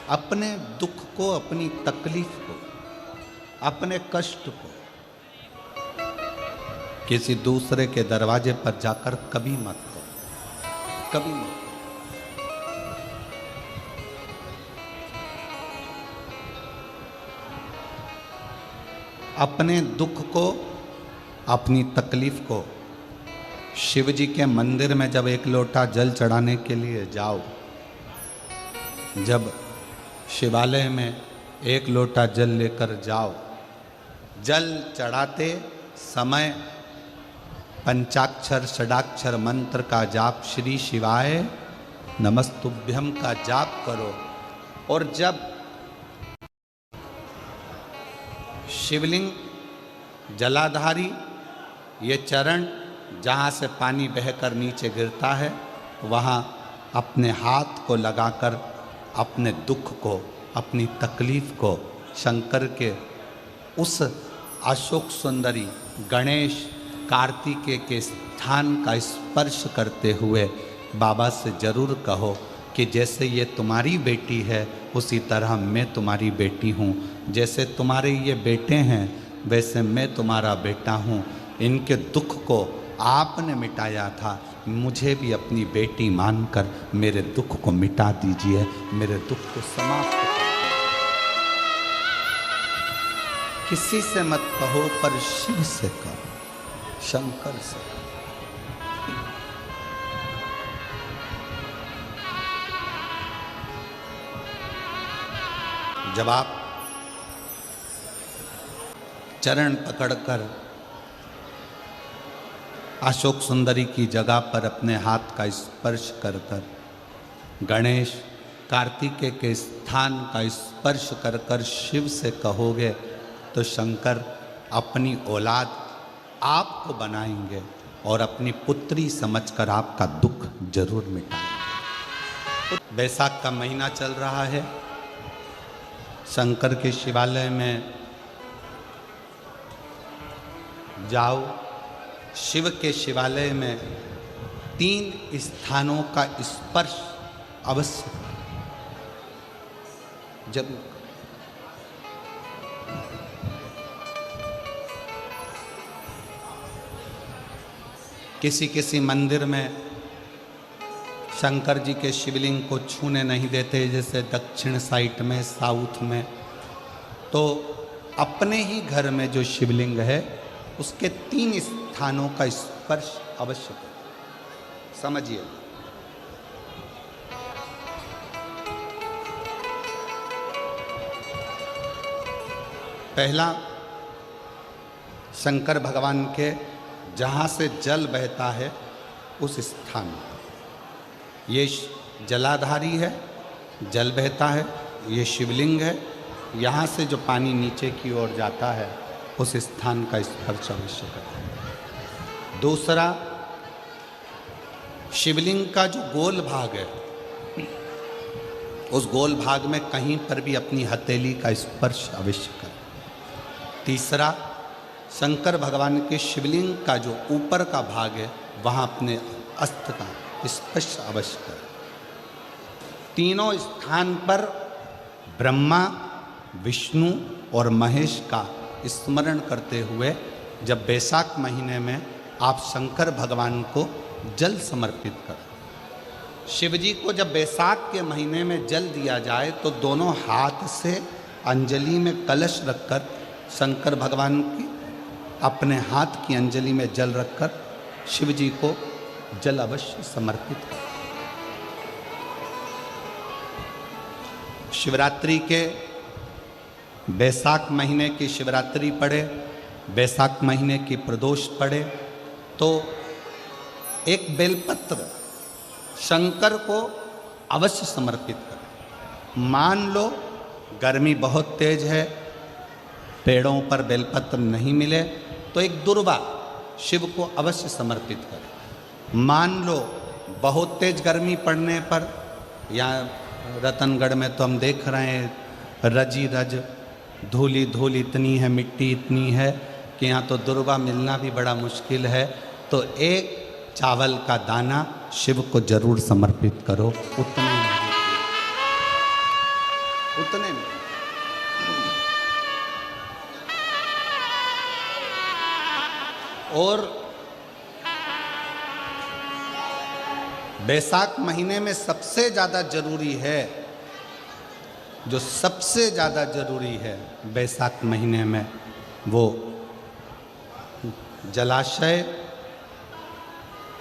अपने दुख को, अपनी तकलीफ को, अपने कष्ट को किसी दूसरे के दरवाजे पर जाकर कभी मत करो, कभी मत करो। अपने दुख को, अपनी तकलीफ को शिव जी के मंदिर में जब एक लोटा जल चढ़ाने के लिए जाओ, जब शिवालय में एक लोटा जल लेकर जाओ, जल चढ़ाते समय पंचाक्षर षडाक्षर मंत्र का जाप, श्री शिवाय नमस्तुभ्यम का जाप करो। और जब शिवलिंग जलाधारी ये चरण जहाँ से पानी बहकर नीचे गिरता है, वहाँ अपने हाथ को लगाकर अपने दुख को, अपनी तकलीफ को शंकर के उस अशोक सुंदरी गणेश कार्तिकेय के स्थान का स्पर्श करते हुए बाबा से जरूर कहो कि जैसे ये तुम्हारी बेटी है उसी तरह मैं तुम्हारी बेटी हूँ, जैसे तुम्हारे ये बेटे हैं वैसे मैं तुम्हारा बेटा हूँ। इनके दुख को आपने मिटाया था, मुझे भी अपनी बेटी मानकर मेरे दुख को मिटा दीजिए, मेरे दुख को समाप्त कर दीजिए। किसी से मत कहो पर शिव से कहो, शंकर से। जब आप चरण पकड़कर अशोक सुंदरी की जगह पर अपने हाथ का स्पर्श कर कर, गणेश कार्तिकेय के स्थान का स्पर्श कर कर शिव से कहोगे तो शंकर अपनी औलाद आपको बनाएंगे और अपनी पुत्री समझकर आपका दुख जरूर मिटाएंगे। बैसाख का महीना चल रहा है, शंकर के शिवालय में जाओ। शिव के शिवालय में 3 स्थानों का स्पर्श अवश्य जरूर। किसी किसी मंदिर में शंकर जी के शिवलिंग को छूने नहीं देते, जैसे दक्षिण साइड में, साउथ में। तो अपने ही घर में जो शिवलिंग है उसके 3 स्थानों का स्पर्श अवश्य करें। समझिए, पहला शंकर भगवान के जहाँ से जल बहता है उस स्थान, ये जलाधारी है, जल बहता है, ये शिवलिंग है, यहाँ से जो पानी नीचे की ओर जाता है उस स्थान का स्पर्श अवश्य करें। दूसरा, शिवलिंग का जो गोल भाग है उस गोल भाग में कहीं पर भी अपनी हथेली का स्पर्श अवश्य करें। तीसरा, शंकर भगवान के शिवलिंग का जो ऊपर का भाग है वहाँ अपने अस्त्र का स्पर्श अवश्य करें। तीनों स्थान पर ब्रह्मा, विष्णु और महेश का स्मरण करते हुए जब बैसाख महीने में आप शंकर भगवान को जल समर्पित करें। शिव जी को जब बैसाख के महीने में जल दिया जाए तो दोनों हाथ से अंजलि में कलश रखकर शंकर भगवान की अपने हाथ की अंजलि में जल रखकर शिव जी को जल अवश्य समर्पित करें। शिवरात्रि के बैसाख महीने की शिवरात्रि पड़े, बैसाख महीने की प्रदोष पड़े तो एक बेलपत्र शंकर को अवश्य समर्पित करें। मान लो गर्मी बहुत तेज है, पेड़ों पर बेलपत्र नहीं मिले तो एक दुर्वा शिव को अवश्य समर्पित करें। मान लो बहुत तेज गर्मी पड़ने पर, या रतनगढ़ में तो हम देख रहे हैं रजी रज, धूली धूल इतनी है, मिट्टी इतनी है कि यहाँ तो दुर्वा मिलना भी बड़ा मुश्किल है, तो एक चावल का दाना शिव को जरूर समर्पित करो। उतने उतने में। और बैसाख महीने में सबसे ज़्यादा जरूरी है, जो सबसे ज़्यादा जरूरी है बैसाख महीने में, वो जलाशय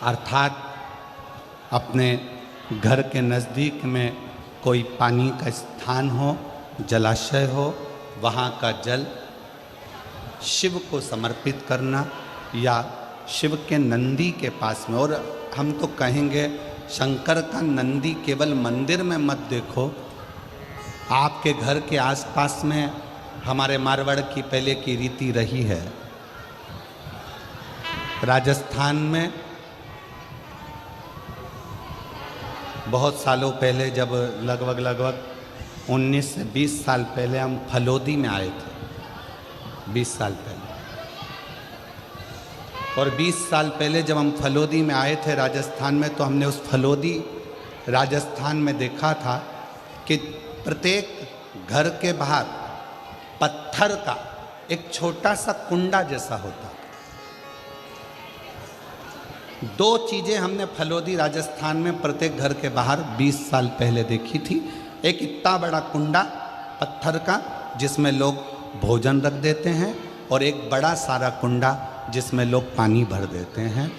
अर्थात अपने घर के नज़दीक में कोई पानी का स्थान हो, जलाशय हो, वहाँ का जल शिव को समर्पित करना, या शिव के नंदी के पास में। और हम तो कहेंगे शंकर का नंदी केवल मंदिर में मत देखो, आपके घर के आसपास में हमारे मारवाड़ की पहले की रीति रही है। राजस्थान में बहुत सालों पहले, जब लगभग 19 से 20 साल पहले हम फलोदी में आए थे, 20 साल पहले। और 20 साल पहले जब हम फलोदी में आए थे राजस्थान में, तो हमने उस फलोदी राजस्थान में देखा था कि प्रत्येक घर के बाहर पत्थर का एक छोटा सा कुंडा जैसा होता। दो चीज़ें हमने फलोदी राजस्थान में प्रत्येक घर के बाहर 20 साल पहले देखी थी। एक इतना बड़ा कुंडा पत्थर का जिसमें लोग भोजन रख देते हैं, और एक बड़ा सारा कुंडा जिसमें लोग पानी भर देते हैं,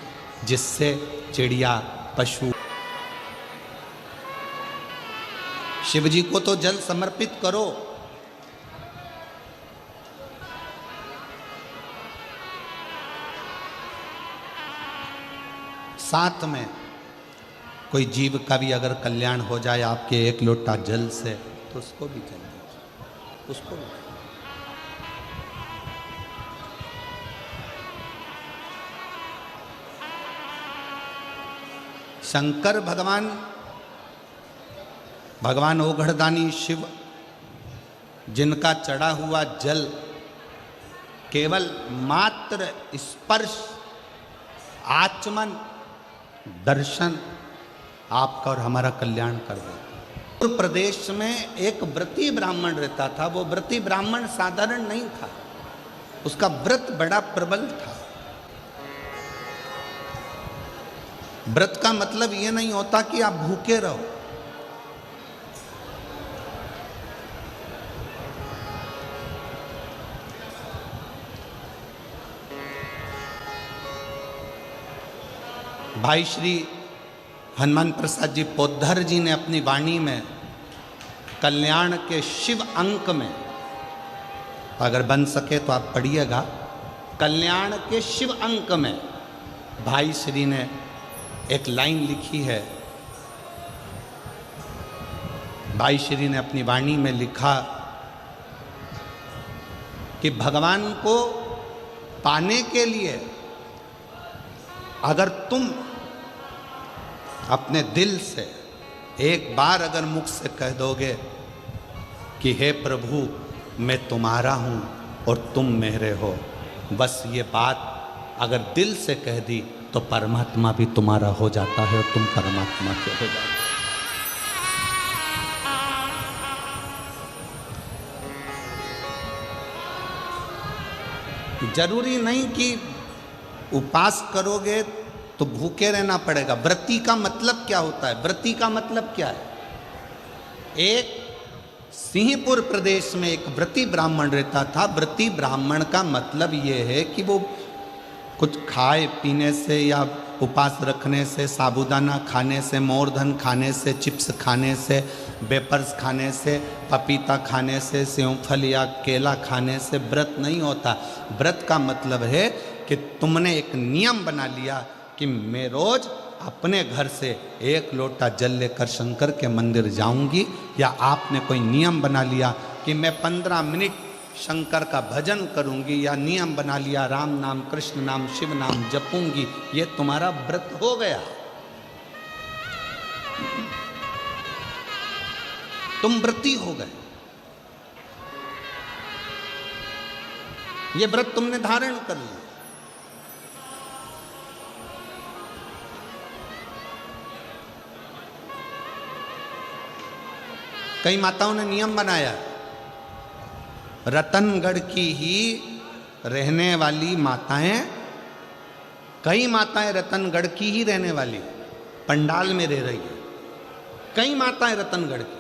जिससे चिड़िया, पशु। शिवजी को तो जल समर्पित करो, साथ में कोई जीव का भी अगर कल्याण हो जाए आपके एक लोटा जल से, तो उसको भी जल दीजिए, उसको भी। शंकर भगवान ओघड़दानी शिव, जिनका चढ़ा हुआ जल केवल मात्र स्पर्श, आचमन, दर्शन आपका और हमारा कल्याण कर देता। उत्तर प्रदेश में एक व्रती ब्राह्मण रहता था। वो व्रती ब्राह्मण साधारण नहीं था, उसका व्रत बड़ा प्रबल था। व्रत का मतलब ये नहीं होता कि आप भूखे रहो। भाई श्री हनुमान प्रसाद जी पोद्धर जी ने अपनी वाणी में कल्याण के शिव अंक में, अगर बन सके तो आप पढ़िएगा, कल्याण के शिव अंक में भाई श्री ने एक लाइन लिखी है। भाई श्री ने अपनी वाणी में लिखा कि भगवान को पाने के लिए अगर तुम अपने दिल से एक बार अगर मुख से कह दोगे कि हे प्रभु मैं तुम्हारा हूँ और तुम मेरे हो, बस ये बात अगर दिल से कह दी तो परमात्मा भी तुम्हारा हो जाता है और तुम परमात्मा के हो जाते हो। जरूरी नहीं कि उपास करोगे तो भूखे रहना पड़ेगा। व्रती का मतलब क्या होता है? व्रती का मतलब क्या है? एक सिंहपुर प्रदेश में एक व्रती ब्राह्मण रहता था। व्रती ब्राह्मण का मतलब ये है कि वो कुछ खाए पीने से या उपास रखने से, साबूदाना खाने से, मोरधन खाने से, चिप्स खाने से, वेपर्स खाने से, पपीता खाने से, सेवफल या केला खाने से व्रत नहीं होता। व्रत का मतलब है कि तुमने एक नियम बना लिया कि मैं रोज अपने घर से एक लोटा जल लेकर शंकर के मंदिर जाऊंगी, या आपने कोई नियम बना लिया कि मैं 15 मिनट शंकर का भजन करूंगी, या नियम बना लिया राम नाम, कृष्ण नाम, शिव नाम जपूंगी, ये तुम्हारा व्रत हो गया। तुम व्रती हो गए। ये व्रत तुमने धारण कर लिया। कई माताओं ने नियम बनाया, रतनगढ़ की ही रहने वाली माताएं, कई माताएं रतनगढ़ की ही रहने वाली पंडाल में रह रही है, कई माताएं रतनगढ़ की।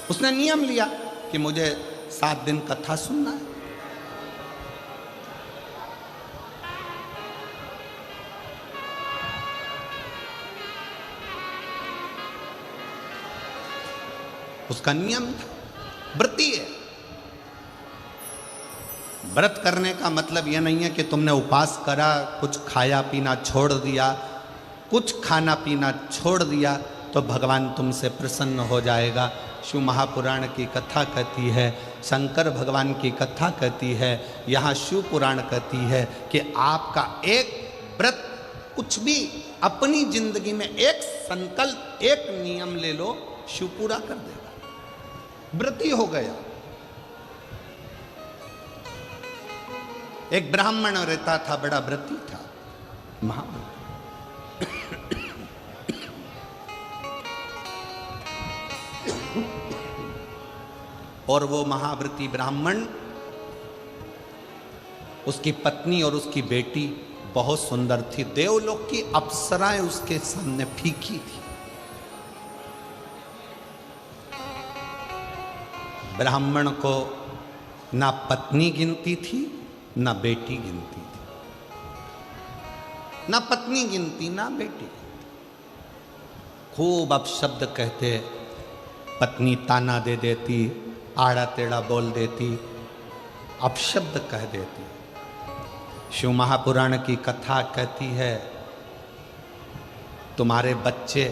उसने नियम लिया कि मुझे 7 दिन कथा सुनना है। उसका नियम था, व्रती है। व्रत करने का मतलब यह नहीं है कि तुमने उपवास करा, कुछ खाया पीना छोड़ दिया, कुछ खाना पीना छोड़ दिया तो भगवान तुमसे प्रसन्न हो जाएगा। शिव महापुराण की कथा कहती है, शंकर भगवान की कथा कहती है, यहाँ शिव पुराण कहती है कि आपका एक व्रत, कुछ भी अपनी जिंदगी में एक संकल्प, एक नियम ले लो, शिव पूरा कर देगा। व्रती हो गया। एक ब्राह्मण रहता था, बड़ा व्रती था, महाव्रती। और वो महाव्रती ब्राह्मण, उसकी पत्नी और उसकी बेटी बहुत सुंदर थी। देवलोक की अप्सराएं उसके सामने फीकी थी। ब्राह्मण को ना पत्नी गिनती थी, ना बेटी गिनती थी, ना पत्नी गिनती, ना बेटी गिनती। खूब अपशब्द कहते, पत्नी ताना दे देती, आड़ा टेढ़ा बोल देती, अपशब्द कह देती। शिव महापुराण की कथा कहती है, तुम्हारे बच्चे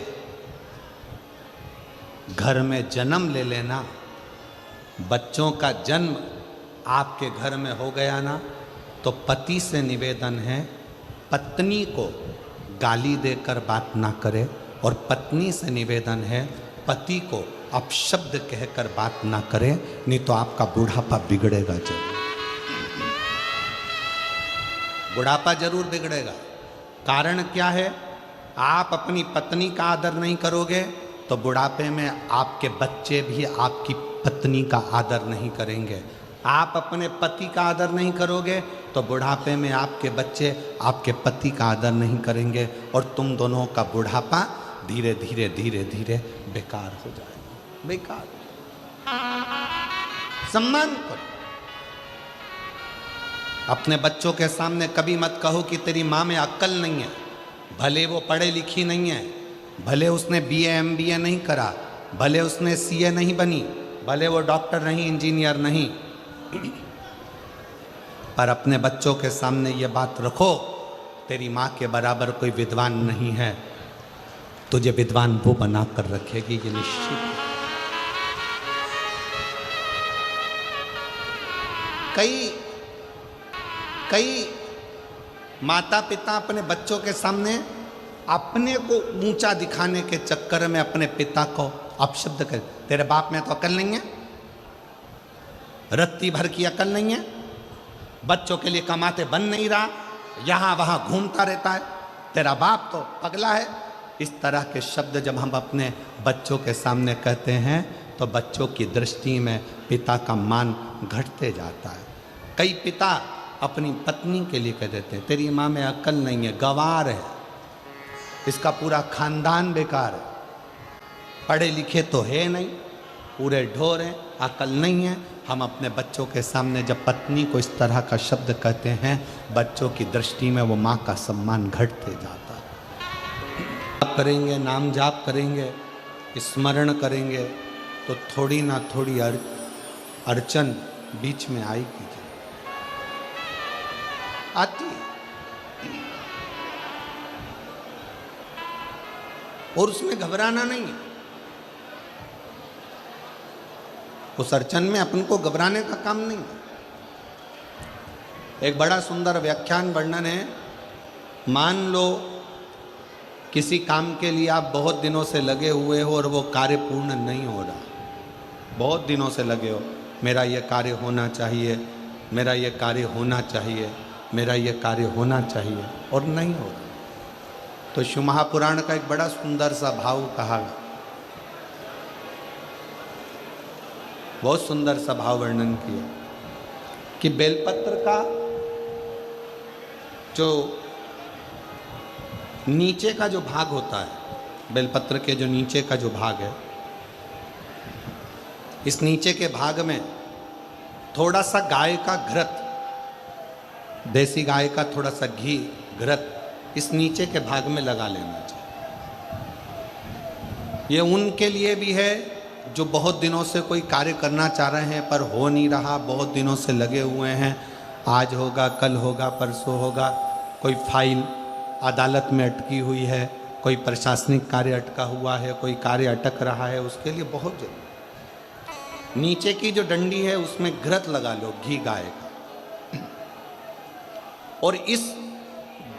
घर में जन्म ले लेना, बच्चों का जन्म आपके घर में हो गया ना, तो पति से निवेदन है, पत्नी को गाली देकर बात ना करे, और पत्नी से निवेदन है, पति को अपशब्द कहकर बात ना करे, नहीं तो आपका बुढ़ापा बिगड़ेगा जरूर। बुढ़ापा जरूर बिगड़ेगा। कारण क्या है? आप अपनी पत्नी का आदर नहीं करोगे तो बुढ़ापे में आपके बच्चे भी आपकी पत्नी का आदर नहीं करेंगे। आप अपने पति का आदर नहीं करोगे तो बुढ़ापे में आपके बच्चे आपके पति का आदर नहीं करेंगे, और तुम दोनों का बुढ़ापा धीरे धीरे धीरे धीरे बेकार हो जाएगा। बेकार। सम्मान करो। अपने बच्चों के सामने कभी मत कहो कि तेरी माँ में अक्ल नहीं है। भले वो पढ़े लिखी नहीं है, भले उसने BA MBA नहीं करा, भले उसने CA नहीं बनी, भले वो डॉक्टर नहीं, इंजीनियर नहीं, पर अपने बच्चों के सामने ये बात रखो, तेरी माँ के बराबर कोई विद्वान नहीं है, तुझे विद्वान वो बना कर रखेगी, ये निश्चित है। कई माता पिता अपने बच्चों के सामने अपने को ऊंचा दिखाने के चक्कर में अपने पिता को अपशब्द कर, तेरे बाप में तो अकल नहीं है, रत्ती भर की अकल नहीं है, बच्चों के लिए कमाते बन नहीं रहा, यहाँ वहाँ घूमता रहता है, तेरा बाप तो पगला है। इस तरह के शब्द जब हम अपने बच्चों के सामने कहते हैं तो बच्चों की दृष्टि में पिता का मान घटते जाता है। कई पिता अपनी पत्नी के लिए कह देते हैं, तेरी माँ में अकल नहीं है, गंवार है, इसका पूरा खानदान बेकार है, पढ़े लिखे तो है नहीं, पूरे ढोर हैं, अकल नहीं है। हम अपने बच्चों के सामने जब पत्नी को इस तरह का शब्द कहते हैं, बच्चों की दृष्टि में वो माँ का सम्मान घटते जाता है। करेंगे, नाम जाप करेंगे, स्मरण करेंगे तो थोड़ी ना थोड़ी अड़चन बीच में आएगी, आती है। और उसमें घबराना नहीं है। उस अड़चन में अपन को घबराने का काम नहीं है। एक बड़ा सुंदर व्याख्यान वर्णन है। मान लो किसी काम के लिए आप बहुत दिनों से लगे हुए हो और वो कार्य पूर्ण नहीं हो रहा, बहुत दिनों से लगे हो, मेरा ये कार्य होना चाहिए, मेरा ये कार्य होना चाहिए, मेरा ये कार्य होना चाहिए, और नहीं हो रहा। तो शिव महापुराण का एक बड़ा सुंदर सा भाव कहा, बहुत सुंदर सा भाव वर्णन किया कि बेलपत्र का जो नीचे का जो भाग होता है, बेलपत्र के जो नीचे का जो भाग है, इस नीचे के भाग में थोड़ा सा गाय का घृत, देसी गाय का थोड़ा सा घी घृत इस नीचे के भाग में लगा लेना चाहिए। ये उनके लिए भी है जो बहुत दिनों से कोई कार्य करना चाह रहे हैं पर हो नहीं रहा, बहुत दिनों से लगे हुए हैं, आज होगा कल होगा परसों होगा, कोई फाइल अदालत में अटकी हुई है, कोई प्रशासनिक कार्य अटका हुआ है, कोई कार्य अटक रहा है, उसके लिए बहुत जरूरी। नीचे की जो डंडी है उसमें घृत लगा लो, घी गाय का, और इस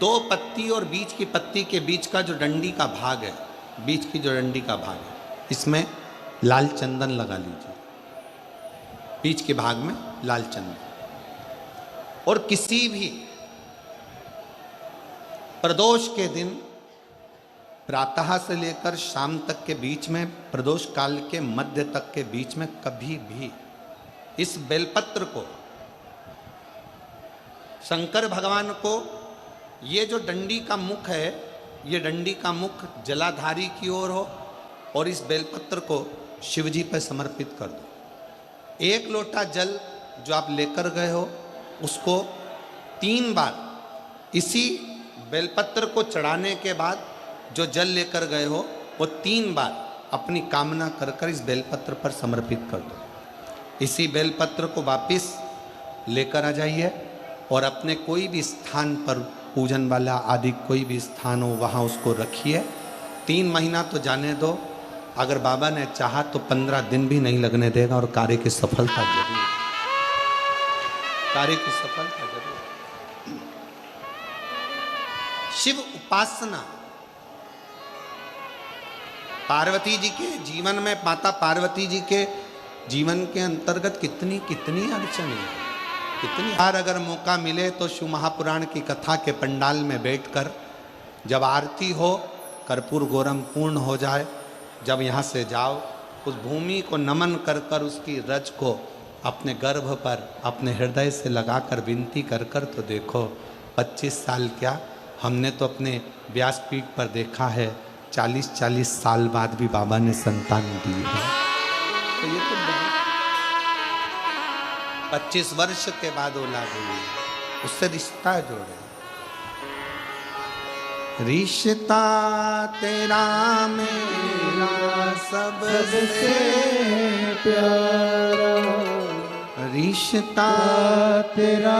2 पत्ती और बीच की पत्ती के बीच का जो डंडी का भाग है, बीच की जो डंडी का भाग है, इसमें लाल चंदन लगा लीजिए, बीच के भाग में लाल चंदन। और किसी भी प्रदोष के दिन प्रातः से लेकर शाम तक के बीच में, प्रदोष काल के मध्य तक के बीच में कभी भी इस बेलपत्र को शंकर भगवान को, ये जो डंडी का मुख है, ये डंडी का मुख जलाधारी की ओर हो और इस बेलपत्र को शिव जी पर समर्पित कर दो। 1 लोटा जल जो आप लेकर गए हो उसको 3 बार इसी बेलपत्र को चढ़ाने के बाद जो जल लेकर गए हो वो 3 बार अपनी कामना कर कर इस बेलपत्र पर समर्पित कर दो। इसी बेलपत्र को वापिस लेकर आ जाइए और अपने कोई भी स्थान पर, पूजन वाला आदि कोई भी स्थान हो वहाँ उसको रखिए। 3 महीना तो जाने दो, अगर बाबा ने चाहा तो 15 दिन भी नहीं लगने देगा और कार्य की सफलता जरूर, कार्य की सफलता जरूर। शिव उपासना, पार्वती जी के जीवन में, माता पार्वती जी के जीवन के अंतर्गत कितनी कितनी अड़चन है, कितनी बार अगर मौका मिले तो शिव महापुराण की कथा के पंडाल में बैठकर जब आरती हो, कर्पूर गौरम पूर्ण हो जाए, जब यहाँ से जाओ उस भूमि को नमन कर कर उसकी रज को अपने गर्भ पर, अपने हृदय से लगाकर विनती कर कर तो देखो 25 साल क्या, हमने तो अपने व्यासपीठ पर देखा है 40-40 साल बाद भी बाबा ने संतान दी है। तो ये तो 25 वर्ष के बाद औलाद हुई, उससे रिश्ता जोड़े। रिश्ता तेरा मेरा सबसे प्यारा, रिश्ता तेरा